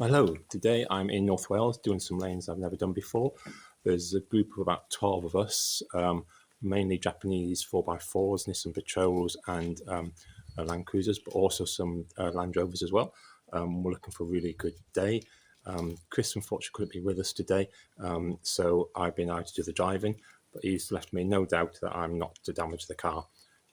Hello, today I'm in North Wales doing some lanes I've never done before. There's a group of about 12 of us, mainly Japanese 4x4s, Nissan Patrols and Landcruisers, but also some Landrovers as well. We're looking for a really good day. Chris unfortunately couldn't be with us today, so I've been out to do the driving, but he's left me no doubt that I'm not to damage the car.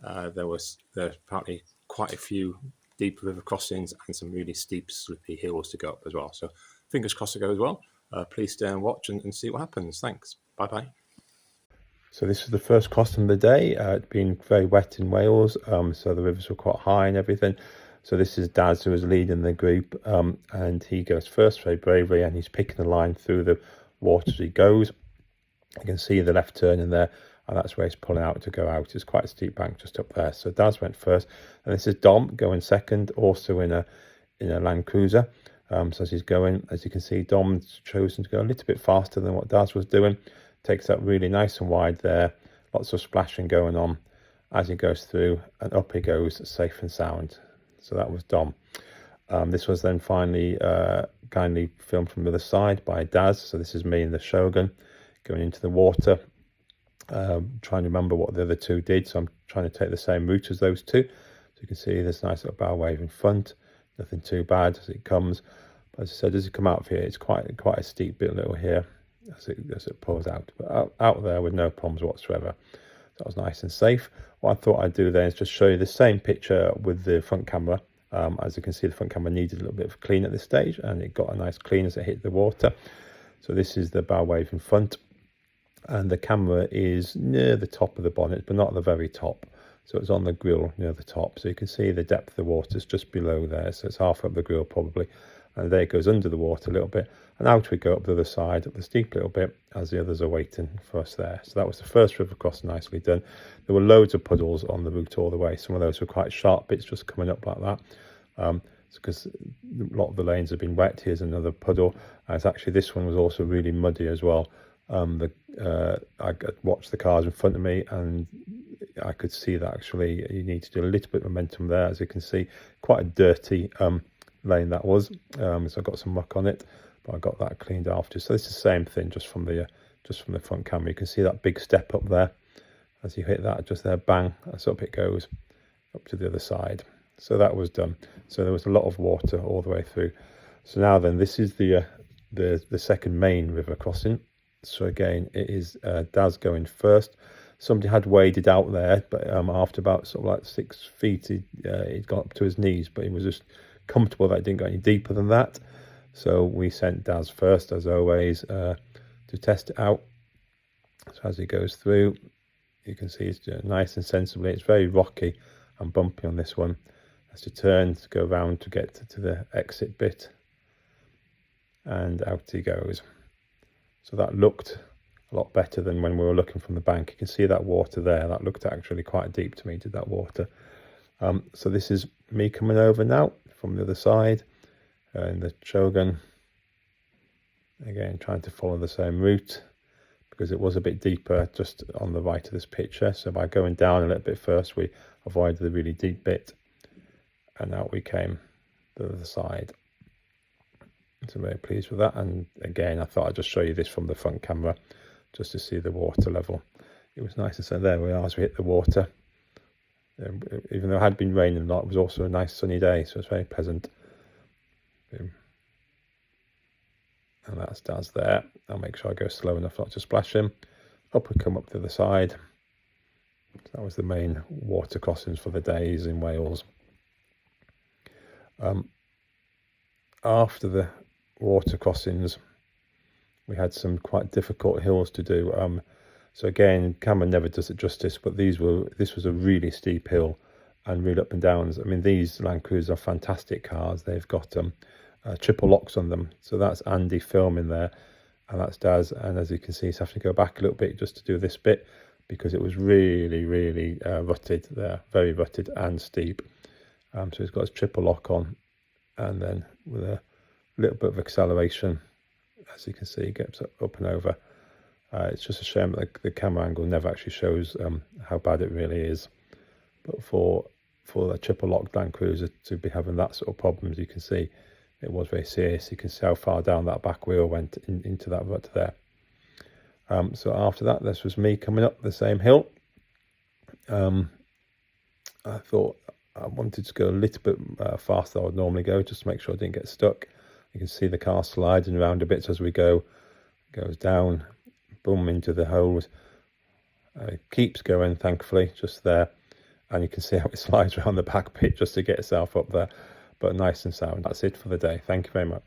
There apparently quite a few deep river crossings and some really steep, slippy hills to go up as well. So fingers crossed it goes well. Please stay and watch and see what happens. Thanks. Bye-bye. So this is the first crossing of the day. It's been very wet in Wales, so the rivers were quite high and everything. So this is Daz, who is leading the group, and he goes first very bravely, and he's picking the line through the water as he goes. You can see the left turn in there, and that's where he's pulling out to go out. It's quite a steep bank just up there. So Daz went first, and this is Dom going second, also in a Land Cruiser. So as he's going, as you can see, Dom's chosen to go a little bit faster than what Daz was doing. Takes that really nice and wide there, lots of splashing going on as he goes through, and up he goes safe and sound. So that was Dom. This was then finally kindly filmed from the other side by Daz. So this is me in the Shogun going into the water, trying to remember what the other two did. So I'm trying to take the same route as those two. So you can see this nice little bow wave in front, nothing too bad as it comes. But as I said, as you come out of here, it's quite a steep bit little here as it pulls out, but out there with no problems whatsoever. That was nice and safe. What I thought I'd do then is just show you the same picture with the front camera. As you can see, the front camera needed a little bit of clean at this stage, and it got a nice clean as it hit the water. So this is the bow wave in front, and the camera is near the top of the bonnet, but not at the very top. So it's on the grille near the top. So you can see the depth of the water is just below there. So it's half up the grille probably. And there it goes under the water a little bit. And out we go up the other side, up the steep little bit, as the others are waiting for us there. So that was the first river cross, nicely done. There were loads of puddles on the route all the way. Some of those were quite sharp bits just coming up like that. Because a lot of the lanes have been wet. Here's another puddle. It's actually, this one was also really muddy as well. I watched the cars in front of me, and I could see that actually you need to do a little bit of momentum there. As you can see, quite a dirty lane that was. So I got some muck on it, but I got that cleaned after. So this is the same thing, just from the front camera. You can see that big step up there. As you hit that, just there, bang, that's up it goes, up to the other side. So that was done. So there was a lot of water all the way through. So now then, this is the second main river crossing. So again, it is Daz going first. Somebody had waded out there, but after about sort of like 6 feet, he'd got up to his knees, but he was just comfortable that it didn't go any deeper than that. So we sent Daz first, as always, to test it out. So as he goes through, you can see it's nice and sensibly. It's very rocky and bumpy on this one. Has to turn to go round to get to the exit bit, and out he goes. So that looked a lot better than when we were looking from the bank. You can see that water there. That looked actually quite deep to me, did that water. So this is me coming over now from the other side in the Shogun. Again, trying to follow the same route because it was a bit deeper just on the right of this picture. So by going down a little bit first, we avoided the really deep bit, and out we came to the other side. So I'm very pleased with that. And again, I thought I'd just show you this from the front camera just to see the water level. It was nice to say there we are as we hit the water. Even though it had been raining a lot, it was also a nice sunny day, so it's very pleasant. Boom. And that's Daz there. I'll make sure I go slow enough not to splash him. Up we come up the other side. That was the main water crossings for the days in Wales. After the water crossings, we had some quite difficult hills to do. So again, camera never does it justice, but this was a really steep hill and real up and downs. I mean, these Land Cruisers are fantastic cars. They've got triple locks on them. So that's Andy filming there, and that's Daz. And as you can see, he's having to go back a little bit just to do this bit because it was really rutted there, very rutted and steep. So he's got his triple lock on, and then with a little bit of acceleration, as you can see, he gets up and over. It's just a shame that the camera angle never actually shows how bad it really is. But for a triple lock Land Cruiser to be having that sort of problems, you can see it was very serious. You can see how far down that back wheel went into that rut there. So after that, this was me coming up the same hill. I thought I wanted to go a little bit faster than I would normally go, just to make sure I didn't get stuck. You can see the car sliding around a bit as we go. It goes down, boom, into the holes. It keeps going, thankfully, just there. And you can see how it slides around the back pit just to get itself up there. But nice and sound. That's it for the day. Thank you very much.